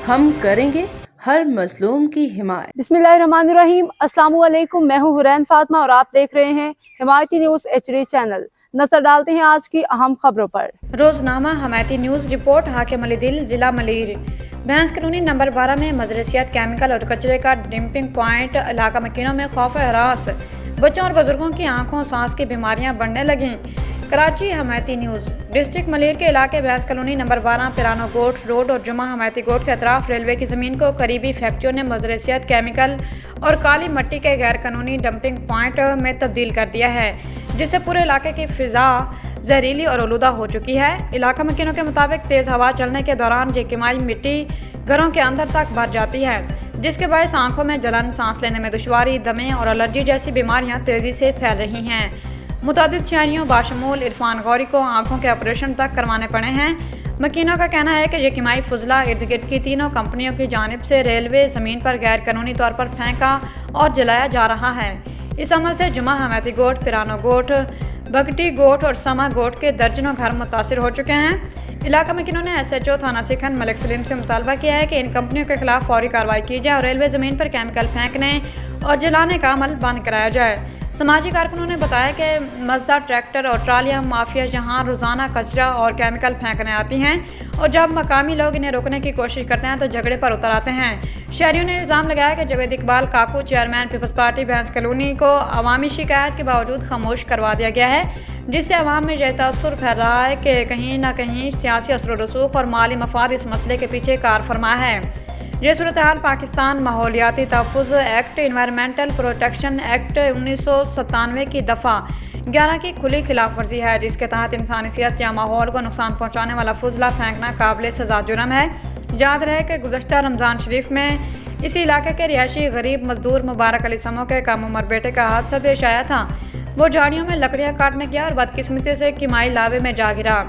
हम करेंगे हर मजलूम की हिमायत। बिस्मिल्लाहिर्रहमानिर्रहीम। अस्सलाम वालेकुम। मैं हूँ हुरैन फातिमा और आप देख रहे हैं हिमायती न्यूज़ HD चैनल। नजर डालते हैं आज की अहम खबरों पर। रोजनामा हिमायती न्यूज़ रिपोर्ट। हाकिम अली दिल, जिला मलीर। भैंस कॉलोनी नंबर 12 में मदरसियात, केमिकल और कचरे का डंपिंग पॉइंट। इलाका मकीनों में खौफ हरास। बच्चों और बुजुर्गों की आंखों सांस की बीमारियां बढ़ने लगीं। कराची हिमायती न्यूज़। डिस्ट्रिक्ट मलीर के इलाके भैंस कॉलोनी नंबर 12, पिरानो गोट रोड और जुमा हिमायती गोट के अतराफ रेलवे की ज़मीन को करीबी फैक्ट्रियों ने मदरसियात, केमिकल और काली मट्टी के गैर कानूनी डंपिंग पॉइंट में तब्दील कर दिया है, जिससे पूरे इलाके की फ़िज़ा जहरीली और आलूदा हो चुकी है। इलाका मकीनों के मुताबिक तेज़ हवा चलने के दौरान यकीमाई मिट्टी घरों के अंदर तक भर जाती है, जिसके बायस आंखों में जलन, सांस लेने में दुश्वारी, दमे और एलर्जी जैसी बीमारियां तेज़ी से फैल रही हैं। मुतादिद शहरियों बाशमूल इरफान गौरी को आंखों के ऑपरेशन तक करवाने पड़े हैं। मकीनों का कहना है कि यकीमाई फुजला इर्द गिर्द की तीनों कंपनियों की जानिब से रेलवे ज़मीन पर गैर कानूनी तौर पर फेंका और जलाया जा रहा है। इस अमल से जुमा हिमायती गोट, पिरानो गोट, बगटी गोट और समा गोट के दर्जनों घर मुतासिर हो चुके हैं। इलाका मकीनों ने SHO थाना सिखन मलिक सलीम से मुतालबा किया है कि इन कंपनियों के खिलाफ फौरी कार्रवाई की जाए और रेलवे ज़मीन पर केमिकल फेंकने और जलाने का अमल बंद कराया जाए। समाजी कारकुनों ने बताया कि मजदा ट्रैक्टर और ट्रालियां माफिया जहां रोज़ाना कचरा और केमिकल फेंकने आती हैं और जब मकामी लोग इन्हें रोकने की कोशिश करते हैं तो झगड़े पर उतर आते हैं। शहरियों ने इल्ज़ाम लगाया कि जावेद इकबाल काकू, चेयरमैन पीपल्स पार्टी भैंस कॉलोनी को अवामी शिकायत के बावजूद खामोश करवा दिया गया है, जिससे अवाम में यह तअस्सुर फैल रहा है कि कहीं ना कहीं सियासी असर रसूख और माली मफाद इस मसले के पीछे कार फरमा है। ये सूरत हाल पाकिस्तान माहौलियाती तहफ़्फ़ुज़ एक्ट, इन्वायरमेंटल प्रोटेक्शन एक्ट 1997 की दफ़ा 11 की खुली खिलाफ वर्जी है, जिसके तहत इंसानी सेहत या माहौल को नुकसान पहुँचाने वाला फुजला फेंकना काबिल सज़ा जुर्म है। याद रहे कि गुज़श्ता रमज़ान शरीफ में इसी इलाके के रिहायशी गरीब मजदूर मुबारक अली समो के कम उम्र बेटे का हादसा पेश आया था। वो झाड़ियों में लकड़ियाँ काटने गया और बदकिस्मती से किमाई लावे में जा गिरा।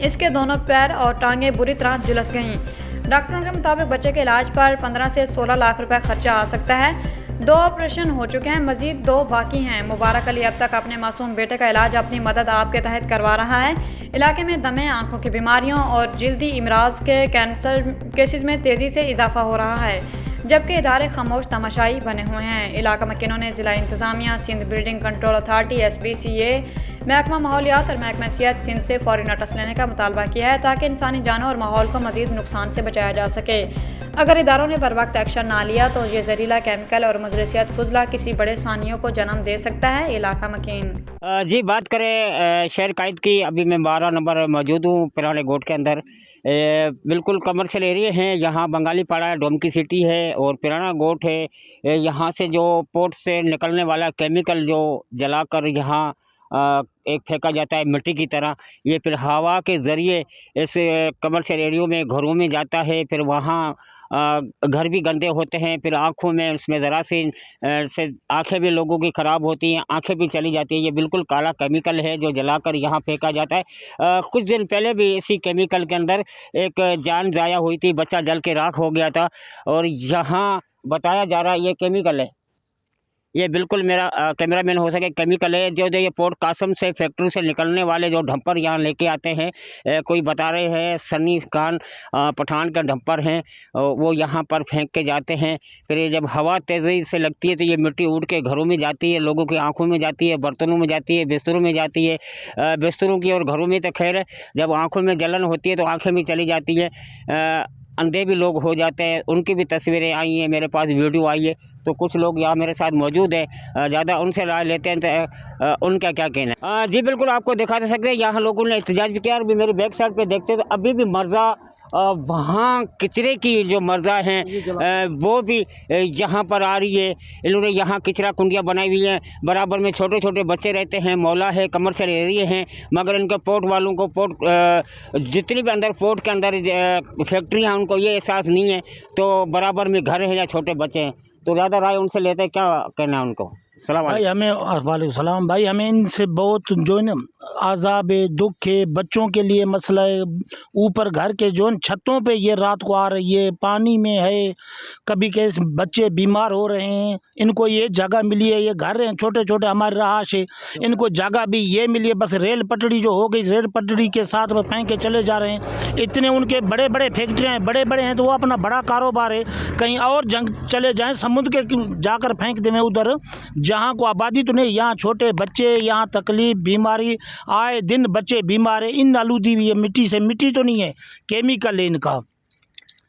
इसके दोनों पैर और टांगें बुरी तरह झुलस गईं। डॉक्टरों के मुताबिक बच्चे के इलाज पर 15 से 16 लाख रुपए खर्चा आ सकता है। 2 ऑपरेशन हो चुके हैं, मजीद 2 बाकी हैं। मुबारक अली अब तक अपने मासूम बेटे का इलाज अपनी मदद आपके तहत करवा रहा है। इलाके में दमे, आंखों की बीमारियों और जिल्दी इमराज के कैंसर केसेस में तेज़ी से इजाफा हो रहा है, जबकि इदारे खामोश तमाशाई बने हुए हैं। इलाका मकीनों ने ज़िला इंतज़ामिया, Sindh building control authority, SBCA, महकमा माहौलियात और महकमा सेहत सिंध से फौरी नोटिस लेने का मुतालबा किया है ताकि इंसानी जानों और माहौल को मज़ीद नुकसान से बचाया जा सके। अगर इदारों ने बर वक्त एक्शन ना लिया तो ये जहरीला केमिकल और मदरसियात फुजला किसी बड़े सानियों को जन्म दे सकता है। इलाका मकीन जी, बात करें शहर कायद की, अभी मैं 12 नंबर मौजूद हूँ पिराने गोट के अंदर। बिल्कुल कमर्शियल एरिया हैं, यहाँ बंगाली पाड़ा है, डोम की सिटी है और पिराना गोट है। यहाँ से जो पोर्ट से निकलने वाला केमिकल जो जलाकर यहाँ एक फेंका जाता है मिट्टी की तरह, ये फिर हवा के ज़रिए इस कमर्शियल एरियो में घरों में जाता है। फिर वहाँ घर भी गंदे होते हैं, फिर आँखों में उसमें ज़रा सी से आँखें भी लोगों की ख़राब होती हैं, आँखें भी चली जाती हैं। ये बिल्कुल काला केमिकल है जो जलाकर यहाँ फेंका जाता है। कुछ दिन पहले भी इसी केमिकल के अंदर एक जान ज़ाया हुई थी, बच्चा जल के राख हो गया था और यहाँ बताया जा रहा है ये केमिकल है। ये बिल्कुल मेरा कैमरामैन हो सके केमिकल है जो ये पोर्ट कासम से फैक्ट्री से निकलने वाले जो डंपर यहाँ लेके आते हैं। कोई बता रहे हैं सनी खान पठान का डंपर हैं, वो यहाँ पर फेंक के जाते हैं। फिर ये जब हवा तेज़ी से लगती है तो ये मिट्टी उड़ के घरों में जाती है, लोगों की आंखों में जाती है, बर्तनों में जाती है, बिस्तरों में जाती है। बिस्तरों की और घरों में तो खैर है, जब आँखों में जलन होती है तो आँखें भी चली जाती है, अंधे भी लोग हो जाते हैं। उनकी भी तस्वीरें आई हैं, मेरे पास वीडियो आई है। तो कुछ लोग यहाँ मेरे साथ मौजूद है, ज़्यादा उनसे राय लेते हैं तो उनका क्या कहना है। जी बिल्कुल, आपको दिखा दे सकते हैं, यहाँ लोगों ने एहतजाज भी किया और भी मेरी बैक साइड पे देखते हैं तो अभी भी मर्जा वहाँ कचरे की जो मर्जा हैं वो भी यहाँ पर आ रही है। इन्होंने यहाँ कचरा कुंडियाँ बनाई हुई हैं, बराबर में छोटे छोटे बच्चे रहते हैं, मौला है, कमर्शियल एरिया हैं, मगर इनके पोर्ट वालों को जितनी भी अंदर पोर्ट के अंदर फैक्ट्री हैं उनको ये एहसास नहीं है। तो बराबर में घर है या छोटे बच्चे हैं, तो ज़्यादा राय उनसे लेते हैं, क्या कहना है उनको। सलाम भाई हमें वालेकुम सलाम। भाई हमें इनसे बहुत जो है ना आज़ाब है, दुख है, बच्चों के लिए मसला है। ऊपर घर के जो है छतों पे ये रात को आ रही है, पानी में है, कभी कैसे बच्चे बीमार हो रहे हैं। इनको ये जगह मिली है, ये घर हैं छोटे छोटे हमारे रहाश है, इनको जगह भी ये मिली है। बस रेल पटड़ी जो हो गई, रेल पटड़ी के साथ में फेंक के चले जा रहे हैं। इतने उनके बड़े बड़े फैक्ट्रियाँ हैं, बड़े बड़े हैं, तो वो अपना बड़ा कारोबार है, कहीं और जंग चले जाएँ, समुद्र के जाकर फेंक दें उधर जहाँ को आबादी तो नहीं। यहाँ छोटे बच्चे, यहाँ तकलीफ, बीमारी, आए दिन बच्चे बीमार है। इन आलूदी भी है मिट्टी से, मिट्टी तो नहीं है, केमिकल है इनका।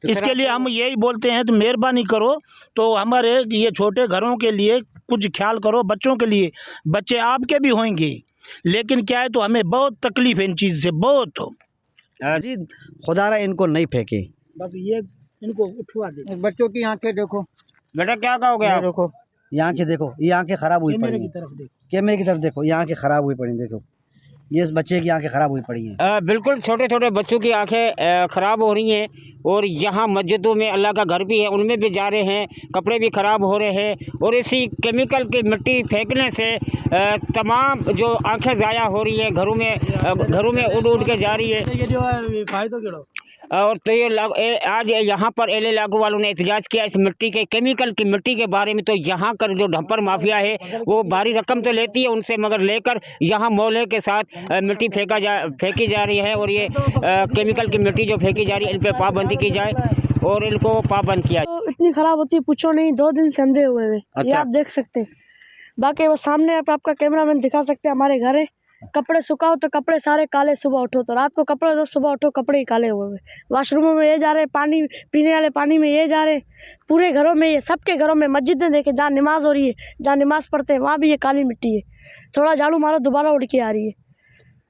इसके लिए हम यही बोलते हैं तो मेहरबानी करो, तो हमारे ये छोटे घरों के लिए कुछ ख्याल करो, बच्चों के लिए। बच्चे आपके भी होंगे, लेकिन क्या है तो हमें बहुत तकलीफ है इन चीज़ से, बहुत। जी खुदारा इनको नहीं फेंके, बस ये इनको उठवा दे। बच्चों की आंखें देखो, बेटा क्या कहोगे आप? देखो ये आंखें देखो, ये आंखें खराब हुई पड़ी हैं। कैमरे की तरफ देखो, ये आंखें खराब हुई पड़ी हैं, देखो ये इस बच्चे की आंखें खराब हुई पड़ी हैं। बिल्कुल छोटे छोटे बच्चों की आंखें ख़राब हो रही हैं, और यहाँ मस्जिदों में अल्लाह का घर भी है, उनमें भी जा रहे हैं, कपड़े भी ख़राब हो रहे हैं, और इसी केमिकल की मिट्टी फेंकने से तमाम जो आंखें ज़ाया हो रही है, घरों में उड़ उड़ के जा रही है। और तो ये आज यहाँ पर एले लागू वालों ने एहतजाज किया इस मिट्टी के, केमिकल की मिट्टी के बारे में। तो यहाँ कर जो डंपर माफिया है वो भारी रकम तो लेती है उनसे, मगर लेकर यहाँ मोहल्ले के साथ मिट्टी फेंकी जा रही है, और ये केमिकल की मिट्टी जो फेंकी जा रही है, इन पर पाबंदी की जाए और इनको पाबंद किया जाए। तो इतनी खराब होती है, पूछो नहीं, 2 दिन से अंधे हुए हैं। ये अच्छा। आप देख सकते हैं, बाकी वो सामने आपका कैमरामैन दिखा सकते हैं, हमारे घर है। कपड़े सुखाओ तो कपड़े सारे काले, सुबह उठो तो रात को कपड़े दो, सुबह उठो कपड़े ही काले हुए। वॉशरूमों में ये जा रहे, पानी पीने वाले पानी में ये जा रहे, पूरे घरों में ये, सबके घरों में। मस्जिदें देखे जहाँ नमाज हो रही है, जहाँ नमाज पढ़ते हैं, वहाँ भी ये काली मिट्टी है। थोड़ा झाड़ू मारो दोबारा उड़ के आ रही है।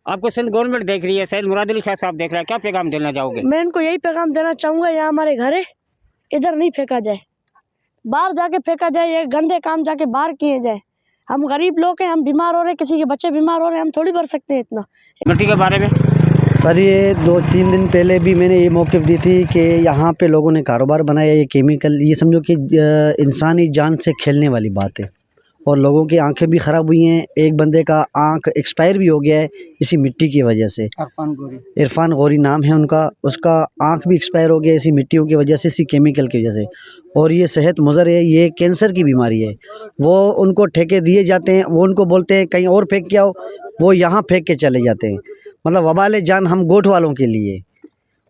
आपको सिंध गवर्नमेंट देख रही है, सैयद मुराद अली शाह साहब देख रहा है, क्या पैगाम देना चाहोगे? मैं इनको यही पैगाम देना चाहूँगा, यहाँ हमारे घर है, इधर नहीं फेंका जाए, बाहर जाके फेंका जाए। ये गंदे काम जाके बाहर किए जाए। हम गरीब लोग हैं, हम बीमार हो रहे हैं, किसी के बच्चे बीमार हो रहे हैं, हम थोड़ी भर सकते हैं इतना। मिट्टी के बारे में सर ये 2-3 दिन पहले भी मैंने ये मौक़िफ़ दी थी कि यहाँ पे लोगों ने कारोबार बनाया, ये केमिकल, ये समझो कि इंसानी जान से खेलने वाली बात है, और लोगों की आंखें भी ख़राब हुई हैं। एक बंदे का आँख एक्सपायर भी हो गया है इसी मिट्टी की वजह से। इरफान गौरी नाम है उनका, उसका आँख भी एक्सपायर हो गया इसी मिट्टियों की वजह से, इसी केमिकल की वजह से। और ये सेहत मुज़र है, ये कैंसर की बीमारी है। वो उनको ठेके दिए जाते हैं, वो उनको बोलते हैं कहीं और फेंक के आओ, वो यहाँ फेंक के चले जाते हैं। मतलब वबाल जान हम गोठ वालों के लिए,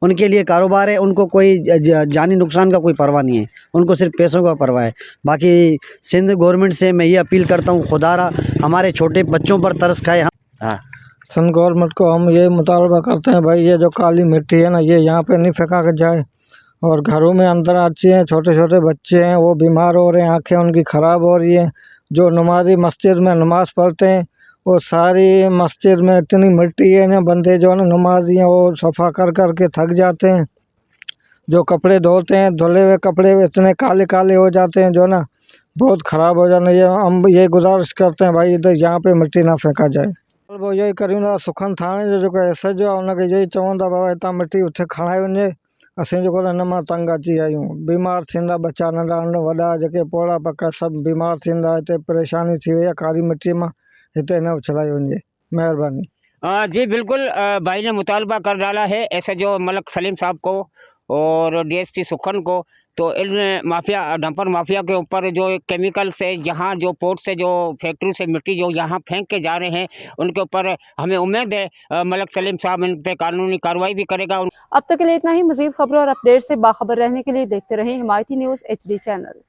उनके लिए कारोबार है, उनको कोई जानी नुकसान का कोई परवाह नहीं है, उनको सिर्फ पैसों का परवाह है। बाकी सिंध गवर्नमेंट से मैं ये अपील करता हूँ, खुदारा हमारे छोटे बच्चों पर तरस खाए। हाँ, सिंध गवर्नमेंट को हम ये मुतालबा करते हैं भाई, ये जो काली मिट्टी है ना, ये यहाँ पे नहीं फेंका के जाए, और घरों में अंदर आती हैं, छोटे छोटे बच्चे हैं वो बीमार हो रहे हैं, आँखें उनकी ख़राब हो रही हैं। जो नमाजी मस्जिद में नमाज़ पढ़ते हैं, वो सारी मस्जिद में इतनी मिट्टी है ना, बंदे जो है ना नमाजी हैं वो सफ़ा कर कर के थक जाते हैं। जो कपड़े धोते हैं, धुले हुए कपड़े इतने काले काले हो जाते हैं, जो ना बहुत ख़राब हो जाना। ये हम ये गुजारिश करते हैं भाई, इधर यहाँ पे मिट्टी ना फेंका जाए। वो यही करीं सुखन थाने जो एस एच आहे उनखे यही चवंदा बाबा हितां मिट्टी उते खणाए वञे, असीं जेको हिन मां तंग अची आहियूं। बीमार थींदा बच्चा नंढा वॾा, जेके पोड़ा पका सभु बीमार थींदा। हिते परेशानी थी वई आहे, कारी मिट्टी मां हिते न उछलाई वञे, महिरबानी। जी बिल्कुल, भाई ने मुतालबा कर डाला है SHO मलक सलीम साहब को और DSP सुखन को। तो इन माफिया, डंपर माफिया के ऊपर जो केमिकल से यहाँ जो पोर्ट से जो फैक्ट्री से मिट्टी जो यहाँ फेंक के जा रहे हैं, उनके ऊपर हमें उम्मीद है मलक सलीम साहब इन पे कानूनी कार्रवाई भी करेगा। अब तक के लिए इतना ही। मजीद खबरों और अपडेट से बाखबर रहने के लिए देखते रहें हिमायती न्यूज़ HD चैनल।